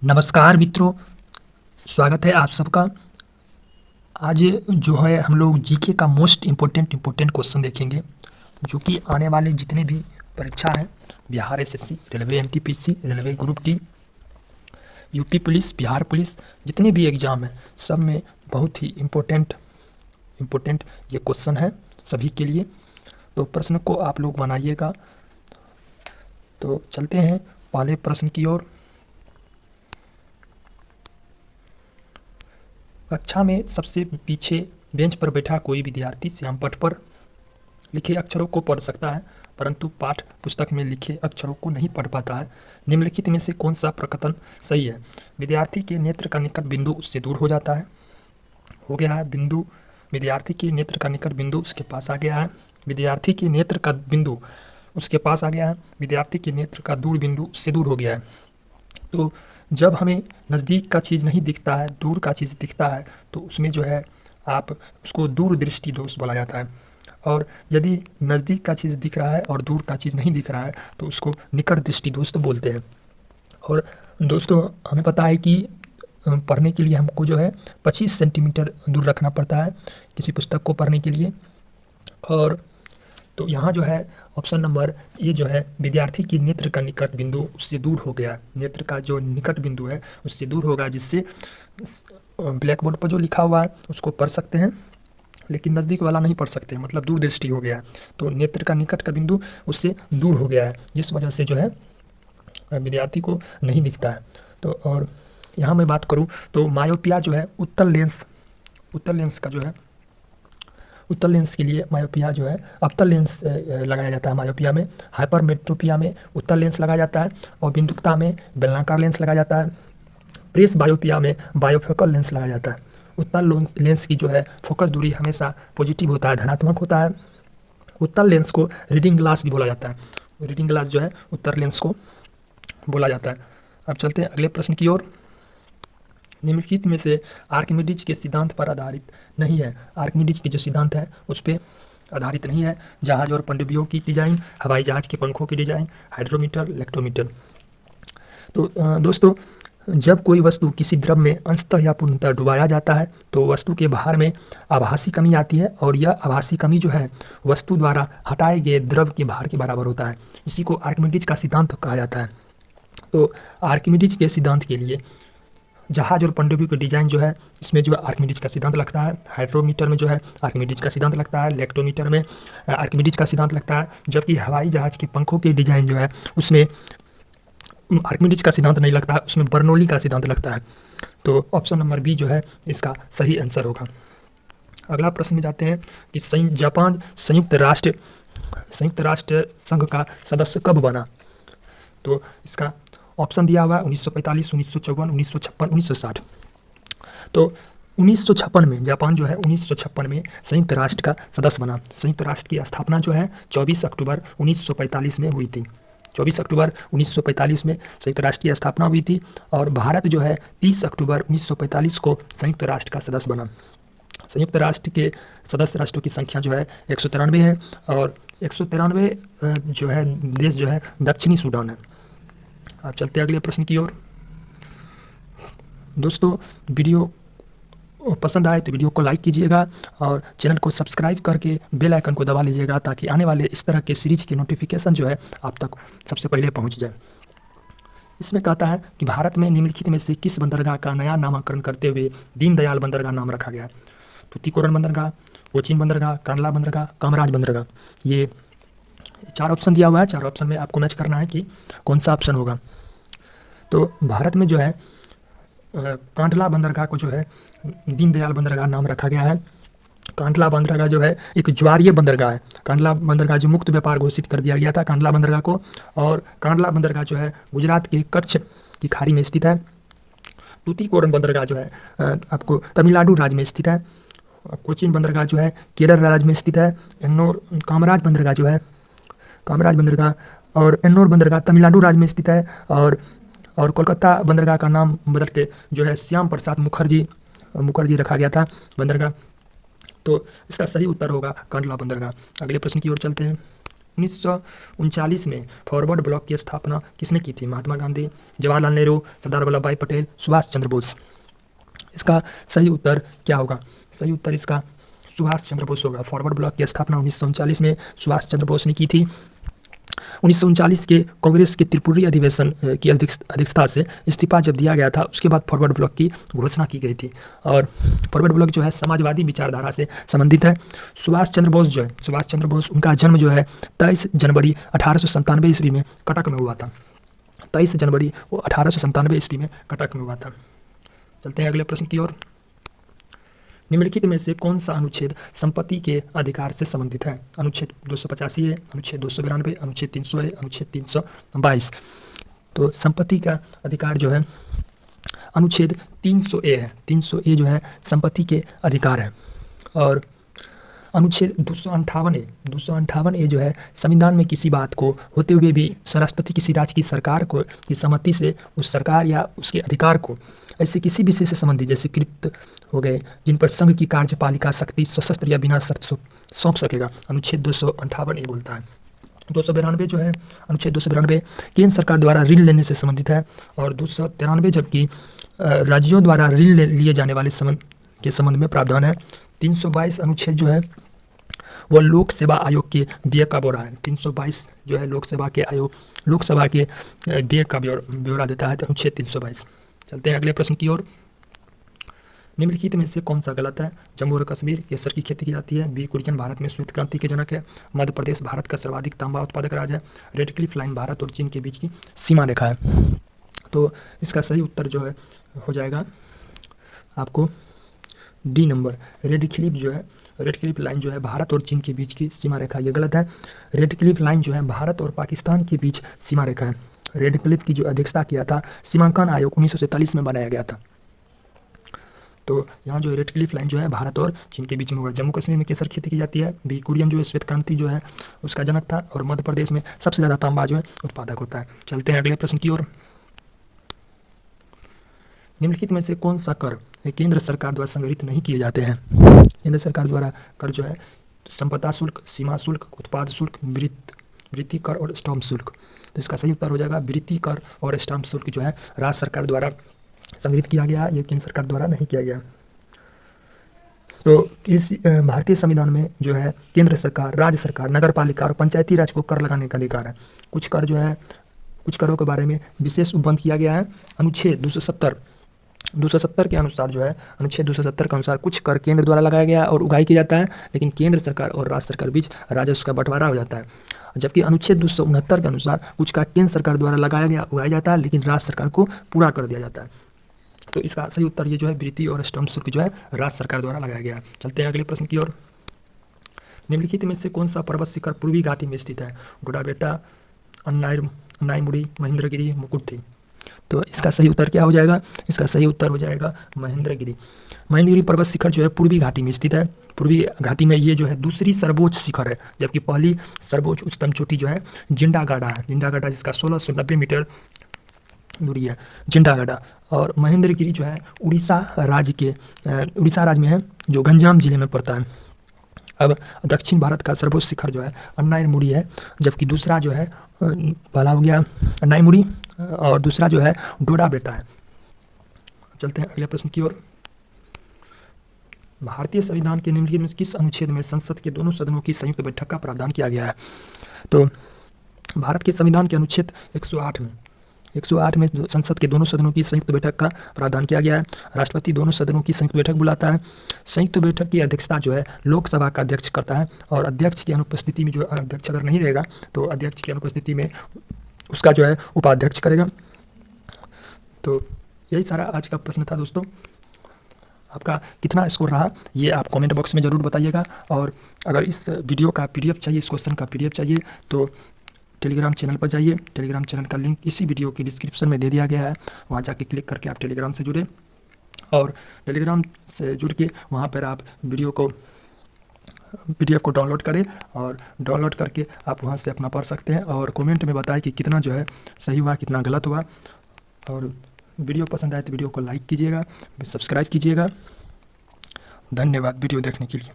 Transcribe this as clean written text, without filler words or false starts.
नमस्कार मित्रों, स्वागत है आप सबका। आज जो है हम लोग जीके का मोस्ट इम्पोर्टेंट क्वेश्चन देखेंगे, जो कि आने वाले जितने भी परीक्षा हैं, Bihar SSC, railway NTPC, railway group D, UP police, Bihar police, जितने भी एग्ज़ाम हैं सब में बहुत ही इम्पोर्टेंट ये क्वेश्चन है सभी के लिए। तो प्रश्न को आप लोग बनाइएगा। तो चलते हैं पहले प्रश्न की ओर। कक्षा में सबसे पीछे बेंच पर बैठा कोई विद्यार्थी श्याम पट पर लिखे अक्षरों को पढ़ सकता है, परंतु पाठ पुस्तक में लिखे अक्षरों को नहीं पढ़ पाता है। निम्नलिखित में से कौन सा प्रकथन सही है? विद्यार्थी के नेत्र का निकट बिंदु उससे दूर हो जाता है, हो गया है बिंदु। विद्यार्थी के नेत्र का निकट बिंदु उसके पास आ गया है। विद्यार्थी के नेत्र का बिंदु उसके पास आ गया है। विद्यार्थी के नेत्र का दूर बिंदु उससे दूर हो गया है। तो जब हमें नज़दीक का चीज़ नहीं दिखता है, दूर का चीज़ दिखता है, तो उसमें जो है आप उसको दूर दृष्टि दोष बोला जाता है। और यदि नज़दीक का चीज़ दिख रहा है और दूर का चीज़ नहीं दिख रहा है तो उसको निकट दृष्टि दोष बोलते हैं। और दोस्तों, हमें पता है कि पढ़ने के लिए हमको जो है 25 सेंटीमीटर दूर रखना पड़ता है किसी पुस्तक को पढ़ने के लिए। और तो यहाँ जो है ऑप्शन नंबर ये जो है, विद्यार्थी की नेत्र का निकट बिंदु उससे दूर हो गया। नेत्र का जो निकट बिंदु है उससे दूर होगा, जिससे ब्लैक बोर्ड पर जो लिखा हुआ है उसको पढ़ सकते हैं, लेकिन नज़दीक वाला नहीं पढ़ सकते, मतलब दूर दृष्टि हो गया। तो नेत्र का निकट का बिंदु उससे दूर हो गया है, जिस वजह से जो है विद्यार्थी को नहीं दिखता है। तो और यहाँ मैं बात करूँ तो मायोपिया जो है उत्तल लेंस का जो है, उत्तल लेंस के लिए मायोपिया जो है अवतल लेंस लगाया जाता है। मायोपिया में, हाइपरमेट्रोपिया में उत्तल लेंस लगाया जाता है, और बिंदुकता में बेलनाकार लेंस लगाया जाता है। प्रेस बायोपिया में बायोफोकल लेंस लगाया जाता है। उत्तल लेंस की जो है फोकस दूरी हमेशा पॉजिटिव होता है, धनात्मक होता है। उत्तल लेंस को रीडिंग ग्लास भी बोला जाता है। रीडिंग ग्लास जो है उत्तल लेंस को बोला जाता है। अब चलते हैं अगले प्रश्न की ओर। निम्नलिखित में से आर्किमिडीज के सिद्धांत पर आधारित नहीं है। आर्किमिडीज के जो सिद्धांत है उस पर आधारित नहीं है। जहाज और पनडुब्बियों की डिजाइन, हवाई जहाज के पंखों की डिजाइन, हाइड्रोमीटर, इलेक्ट्रोमीटर। तो दोस्तों, जब कोई वस्तु किसी द्रव में अंशतः या पूर्णतः डुबाया जाता है तो वस्तु के भार में आभासी कमी आती है, और यह आभासी कमी जो है वस्तु द्वारा हटाए गए द्रव के भार के बराबर होता है। इसी को आर्किमिडीज का सिद्धांत कहा जाता है। तो आर्किमिडीज के सिद्धांत के लिए जहाज और पनडुब्बी की डिजाइन जो है, इसमें जो आर्किमिडीज का सिद्धांत लगता है। हाइड्रोमीटर में जो है आर्किमिडीज का सिद्धांत लगता है। इलेक्ट्रोमीटर में आर्किमिडीज का सिद्धांत लगता है। जबकि हवाई जहाज के पंखों की डिजाइन जो है उसमें आर्किमिडीज का सिद्धांत नहीं लगता है, उसमें बर्नौली का सिद्धांत लगता है। तो ऑप्शन नंबर बी जो है इसका सही आंसर होगा। अगला प्रश्न में जाते हैं कि जापान संयुक्त राष्ट्र संघ का सदस्य कब बना? तो इसका ऑप्शन दिया हुआ है 1945, 1954, 1956, 1960। तो 1956 में जापान जो है 1956 में संयुक्त राष्ट्र का सदस्य बना। संयुक्त राष्ट्र की स्थापना जो है 24 अक्टूबर 1945 में हुई थी। 24 अक्टूबर 1945 में संयुक्त राष्ट्र की स्थापना हुई थी, और भारत जो है 30 अक्टूबर 1945 को संयुक्त राष्ट्र का सदस्य बना। संयुक्त राष्ट्र के सदस्य राष्ट्रों की संख्या जो है 193 है, और 193 जो है देश जो है दक्षिणी सूडान है। आप चलते हैं अगले प्रश्न की ओर। दोस्तों, वीडियो पसंद आए तो वीडियो को लाइक कीजिएगा, और चैनल को सब्सक्राइब करके बेल आइकन को दबा लीजिएगा, ताकि आने वाले इस तरह के सीरीज के नोटिफिकेशन जो है आप तक सबसे पहले पहुंच जाए। इसमें कहता है कि भारत में निम्नलिखित में से किस बंदरगाह का नया नामकरण करते हुए दीनदयाल बंदरगाह नाम रखा गया है? तूतीकोरन बंदरगाह, कोचीन बंदरगाह, कांडला बंदरगाह, कामराज बंदरगाह। ये 4 ऑप्शन दिया हुआ है। 4 ऑप्शन में आपको मैच करना है कि कौन सा ऑप्शन होगा। तो भारत में जो है कांडला बंदरगाह को जो है दीनदयाल बंदरगाह नाम रखा गया है। कांडला बंदरगाह जो है एक ज्वारीय बंदरगाह है। कांडला बंदरगाह जो मुक्त व्यापार घोषित कर दिया गया था कांडला बंदरगाह को, और कांडला बंदरगाह जो है गुजरात के कच्छ की खाड़ी में स्थित है। तूतीकोरन बंदरगाह जो है आपको तमिलनाडु राज्य में स्थित है। कोचीन बंदरगाह जो है केरल राज्य में स्थित है। कामराज बंदरगाह जो है और एन्नोर बंदरगाह तमिलनाडु राज्य में स्थित है। और कोलकाता बंदरगाह का नाम बदल के जो है श्याम प्रसाद मुखर्जी रखा गया था बंदरगाह। तो इसका सही उत्तर होगा कांडला बंदरगाह। अगले प्रश्न की ओर चलते हैं। 1939 में फॉरवर्ड ब्लॉक की स्थापना किसने की थी? महात्मा गांधी, जवाहरलाल नेहरू, सरदार वल्लभ भाई पटेल, सुभाष चंद्र बोस। इसका सही उत्तर क्या होगा? सही उत्तर इसका सुभाष चंद्र बोस होगा। फॉरवर्ड ब्लॉक की स्थापना 1939 में सुभाष चंद्र बोस ने की थी। 1939 के कांग्रेस के त्रिपुरी अधिवेशन की अध्यक्षता से इस्तीफा जब दिया गया था, उसके बाद फॉरवर्ड ब्लॉक की घोषणा की गई थी। और फॉरवर्ड ब्लॉक जो है समाजवादी विचारधारा से संबंधित है। सुभाष चंद्र बोस उनका जन्म जो है 23 जनवरी 1897 ईस्वी में कटक में हुआ था। 23 जनवरी 1897 ईस्वी में कटक में हुआ था। चलते हैं अगले प्रश्न की ओर। निम्नलिखित में से कौन सा अनुच्छेद संपत्ति के अधिकार से संबंधित है? अनुच्छेद 285 है, अनुच्छेद 292, अनुच्छेद 300 है, अनुच्छेद 322। तो संपत्ति का अधिकार जो है अनुच्छेद 300A है। 300A जो है संपत्ति के अधिकार है। और अनुच्छेद 258A जो है संविधान में किसी बात को होते हुए भी राष्ट्रपति किसी राज्य की सरकार को की सहमति से उस सरकार या उसके अधिकार को ऐसे किसी विषय से संबंधित जैसे कृत्य हो गए जिन पर संघ की कार्यपालिका शक्ति सशस्त्र या बिना शर्त सौंप सकेगा, अनुच्छेद 258A बोलता है। 292 जो है अनुच्छेद 292 केंद्र सरकार द्वारा ऋण लेने से संबंधित है। और 293 जबकि राज्यों द्वारा ऋण लिए जाने वाले संबंध में प्रावधान है। 322 अनुच्छेद जो है वह लोक सेवा आयोग के व्यय का ब्यौरा है। 322 जो है लोकसभा के व्यय का ब्यौरा देता है, अनुच्छेद 322। चलते हैं अगले प्रश्न की ओर। निम्नलिखित में से कौन सा गलत है? जम्मू और कश्मीर केसर की खेती की जाती है। बी कुरियन भारत में श्वेत क्रांति के जनक है। मध्य प्रदेश भारत का सर्वाधिक तांबा उत्पादक राज्य है। रेड क्लिफ लाइन भारत और चीन के बीच की सीमा रेखा है। तो इसका सही उत्तर जो है हो जाएगा आपको D number. Red Cliff line जो है भारत और चीन के बीच की सीमा रेखा, ये गलत है। रेड क्लिफ लाइन जो है भारत और पाकिस्तान के बीच सीमा रेखा है। रेड क्लिफ की जो अध्यक्षता किया था सीमांकन आयोग 1947 में बनाया गया था। तो यहाँ जो रेड क्लिफ लाइन जो है भारत और चीन के बीच में होगा। जम्मू कश्मीर में केसर खेती की जाती है। बी कुरियन जो है श्वेत क्रांति जो है उसका जनक था। और मध्य प्रदेश में सबसे ज़्यादा तांबा जो है उत्पादक होता है। चलते हैं अगले प्रश्न की ओर। निम्नलिखित में से कौन सा कर केंद्र सरकार द्वारा संग्रहित नहीं किए जाते हैं? केंद्र सरकार द्वारा कर जो है संपदा शुल्क, सीमा शुल्क, उत्पाद शुल्क, वृत्ति कर और स्टाम्प शुल्क। तो इसका सही उत्तर हो जाएगा वृत्ति कर और स्टाम्प शुल्क जो है राज्य सरकार द्वारा संग्रहित किया गया, ये केंद्र सरकार द्वारा नहीं किया गया। तो इस भारतीय संविधान में जो है केंद्र सरकार, राज्य सरकार, नगर पालिका और पंचायती राज को कर लगाने का अधिकार है। कुछ करों के बारे में विशेष उपबंध किया गया है। अनुच्छेद 270 के अनुसार जो है अनुच्छेद 270 के अनुसार कुछ कर केंद्र द्वारा लगाया गया और उगाही किया जाता है, लेकिन केंद्र सरकार और राज्य सरकार बीच राजस्व का बंटवारा हो जाता है। जबकि अनुच्छेद 269 के अनुसार कुछ का केंद्र सरकार द्वारा लगाया गया उगाया जाता है, लेकिन राज्य सरकार को पूरा कर दिया जाता है। तो इसका सही उत्तर ये जो है वृत्ति और स्टाम्प शुल्क जो है राज्य सरकार द्वारा लगाया गया है। चलते हैं अगले प्रश्न की ओर। निम्नलिखित में से कौन सा पर्वत शिखर पूर्वी घाटी में स्थित है? डोडाबेटा, अन्नाईमुड़ी, महेंद्रगिरी, मुकुटथी। तो इसका सही उत्तर क्या हो जाएगा? इसका सही उत्तर हो जाएगा महेंद्रगिरी। महेंद्रगिरी पर्वत शिखर जो है पूर्वी घाटी में स्थित है। पूर्वी घाटी में ये जो है दूसरी सर्वोच्च शिखर है, जबकि पहली सर्वोच्च उच्चतम चोटी जो है जिंडागाडा है। जिंडागाडा जिसका 1690 मीटर दूरी है, जिंडागाडा। और महेंद्रगिरी जो है उड़ीसा राज्य में है, जो गंजाम जिले में पड़ता है। अब दक्षिण भारत का सर्वोच्च शिखर जो है अन्नाईमुड़ी है, जबकि दूसरा जो है पहला हो गया अन्नाईमुड़ी और दूसरा जो है डोडाबेटा है। चलते हैं अगले प्रश्न की ओर। भारतीय संविधान के निम्नलिखित में किस अनुच्छेद में संसद के दोनों सदनों की संयुक्त बैठक का प्रावधान किया गया है? तो भारत के संविधान के अनुच्छेद 108 में संसद के दोनों सदनों की संयुक्त बैठक का प्रावधान किया गया है। राष्ट्रपति दोनों सदनों की संयुक्त बैठक बुलाता है। संयुक्त बैठक की अध्यक्षता जो है लोकसभा का अध्यक्ष करता है, और अध्यक्ष की अनुपस्थिति में जो अध्यक्ष अगर नहीं रहेगा तो अध्यक्ष की अनुपस्थिति में उसका जो है उपाध्यक्ष करेगा। तो यही सारा आज का प्रश्न था दोस्तों। आपका कितना स्कोर रहा ये आप कमेंट बॉक्स में ज़रूर बताइएगा। और अगर इस वीडियो का PDF चाहिए, इस क्वेश्चन का PDF चाहिए तो टेलीग्राम चैनल पर जाइए। टेलीग्राम चैनल का लिंक इसी वीडियो की डिस्क्रिप्शन में दे दिया गया है। वहाँ जाके क्लिक करके आप टेलीग्राम से जुड़े, और टेलीग्राम से जुड़ के वहाँ पर आप PDF को डाउनलोड करें, और डाउनलोड करके आप वहाँ से अपना पढ़ सकते हैं। और कमेंट में बताएं कि कितना जो है सही हुआ, कितना गलत हुआ। और वीडियो पसंद आए तो वीडियो को लाइक कीजिएगा, सब्सक्राइब कीजिएगा। धन्यवाद वीडियो देखने के लिए।